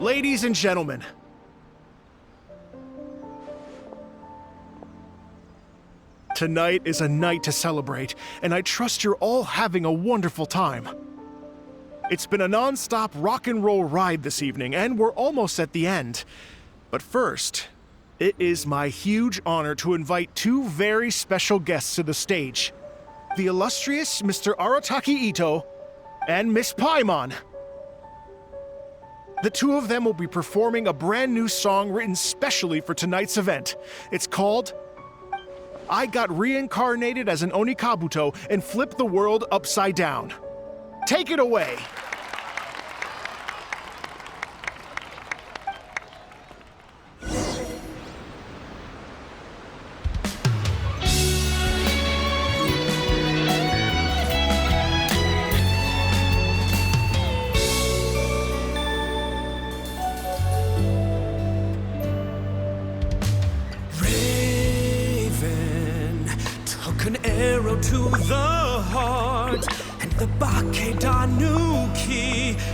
Ladies and gentlemen, tonight is a night to celebrate, and I trust you're all having a wonderful time. It's been a non-stop rock and roll ride this evening, and we're almost at the end. But first, it is my huge honor to invite two very special guests to the stage. The illustrious Mr. Arataki Ito and Miss Paimon. The two of them will be performing a brand new song written specially for tonight's event. It's called I Got Reincarnated as an Onikabuto and Flipped the World Upside Down. Take it away. An arrow to the heart, and the Bakedanuki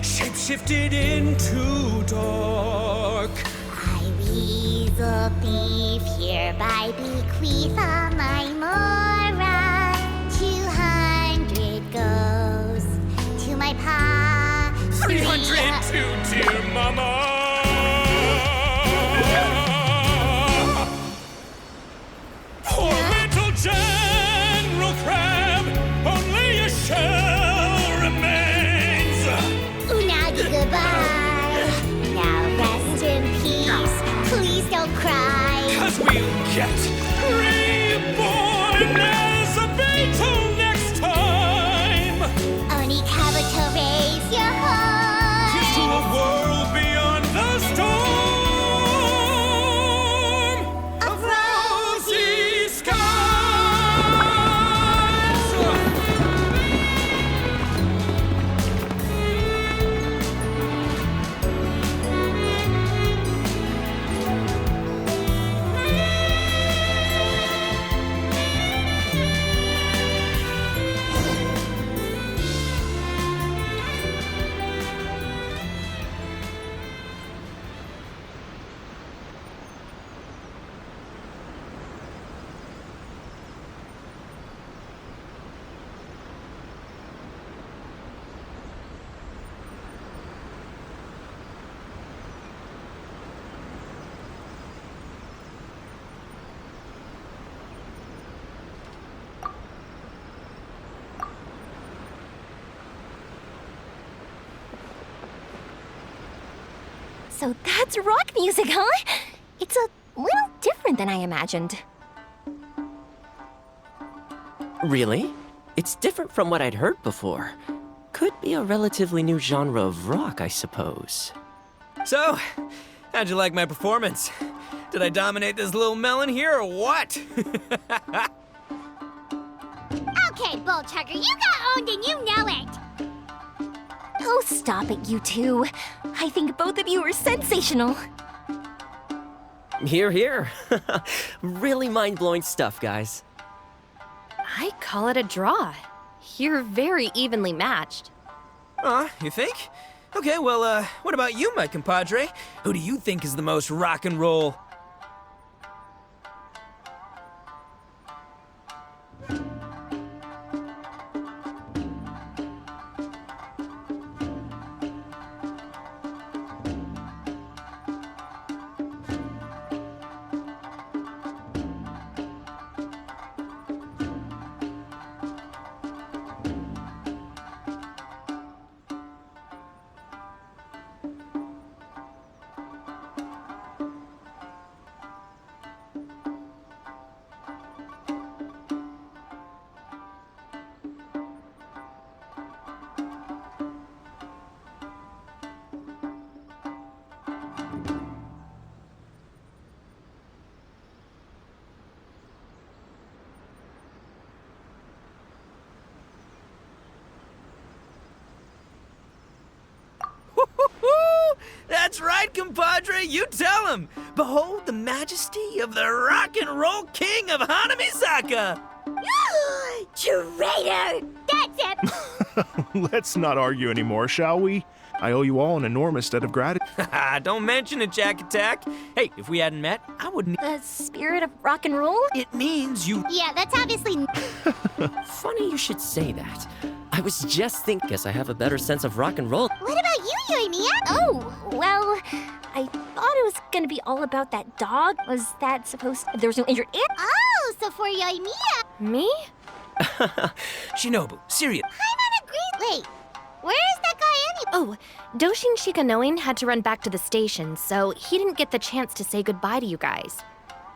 shapeshifted into dark. I, Weasel Thief, hereby bequeath all my mora. 200 goes to my pa. 300 to dear mama. Poor little General Crab, only a shell remains. Unagi, goodbye. Now rest in peace. Please don't cry. 'Cause we'll get reborn as a beetle next time. Onikabuto, raise your heart. To a world beyond the storm of rosy skies. So that's rock music, huh? It's a little different than I imagined. Really? It's different from what I'd heard before. Could be a relatively new genre of rock, I suppose. So, how'd you like my performance? Did I dominate this little melon here or what? Okay, Bull Tucker, you got owned and you know it. Oh, stop it, you two. I think both of you are sensational. Here, here. Really mind-blowing stuff, guys. I call it a draw. You're very evenly matched. You think? Okay, well, what about you, my compadre? Who do you think is the most rock and roll? That's right, compadre, you tell him. Behold the majesty of the rock and roll king of Hanamizaka. Traitor! That's it! Let's not argue anymore, shall we? I owe you all an enormous debt of gratitude. Don't mention it, Jack Attack. Hey, if we hadn't met, I wouldn't. The spirit of rock and roll? It means you. Yeah, that's obviously. Funny you should say that. I was just thinking, guess I have a better sense of rock and roll. What about you, Yoimiya? Oh, well, I thought it was gonna be all about that dog. Was that supposed there was no injured ant? Oh, so for Yoimiya, Me? Shinobu, serious. I'm on a great. Wait, where is that guy anyway? Oh, Doshin Shikanoin had to run back to the station, so he didn't get the chance to say goodbye to you guys.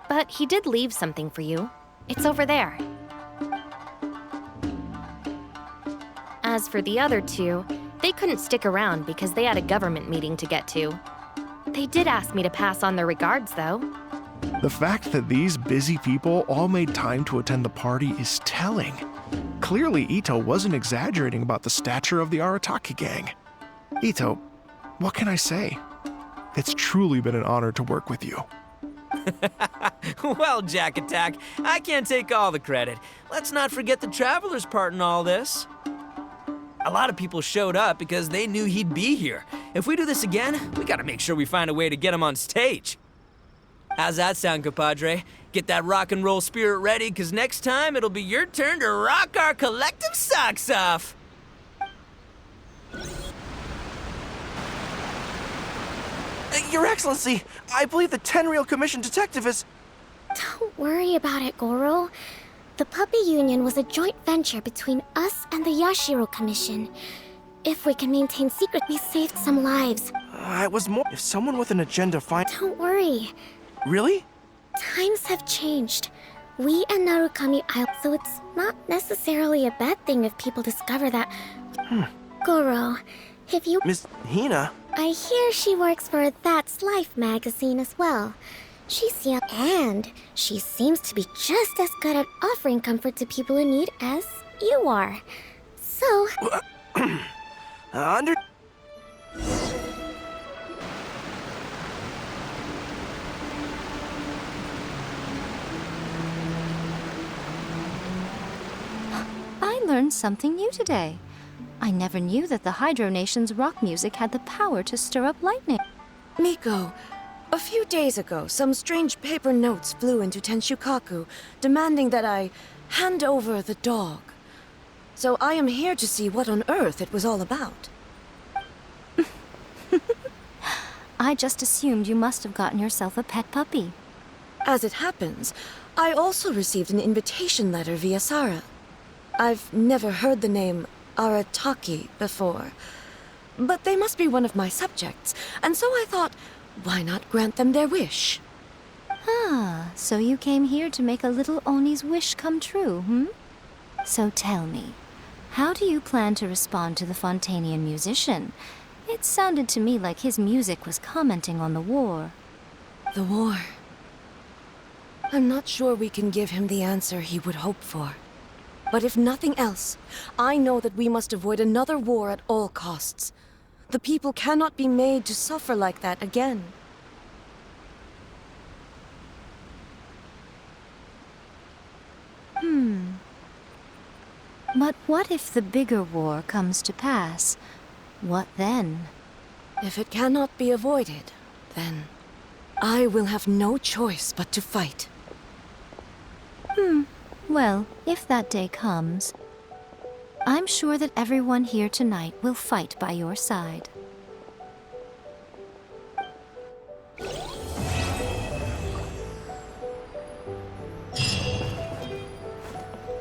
But he did leave something for you. It's over there. As for the other two, they couldn't stick around because they had a government meeting to get to. They did ask me to pass on their regards, though. The fact that these busy people all made time to attend the party is telling. Clearly, Ito wasn't exaggerating about the stature of the Arataki gang. Ito, what can I say? It's truly been an honor to work with you. Well, Jack Attack, I can't take all the credit. Let's not forget the Traveler's part in all this. A lot of people showed up because they knew he'd be here. If we do this again, we gotta make sure we find a way to get him on stage. How's that sound, compadre? Get that rock and roll spirit ready, because next time it'll be your turn to rock our collective socks off. Your Excellency, I believe the Tenryou Commission detective is... Don't worry about it, Goro. The Puppy Union was a joint venture between us and the Yashiro Commission. If we can maintain secret, we saved some lives. I was more... If someone with an agenda find... Don't worry. Really? Times have changed. We and Narukami Isle, so it's not necessarily a bad thing if people discover that. Goro, if you... Miss Hina? I hear she works for That's Life magazine as well. She's young, and she seems to be just as good at offering comfort to people in need as you are. So... Under... I learned something new today. I never knew that the Hydro Nation's rock music had the power to stir up lightning. Miko, a few days ago, some strange paper notes flew into Tenshukaku, demanding that I hand over the dog. So I am here to see what on earth it was all about. I just assumed you must have gotten yourself a pet puppy. As it happens, I also received an invitation letter via Sara. I've never heard the name Arataki before, but they must be one of my subjects, and so I thought, why not grant them their wish? Ah, so you came here to make a little Oni's wish come true, hmm? So tell me, how do you plan to respond to the Fontanian musician? It sounded to me like his music was commenting on the war. The war. I'm not sure we can give him the answer he would hope for. But if nothing else, I know that we must avoid another war at all costs. The people cannot be made to suffer like that again. But what if the bigger war comes to pass? What then? If it cannot be avoided, then I will have no choice but to fight. Well, if that day comes, I'm sure that everyone here tonight will fight by your side.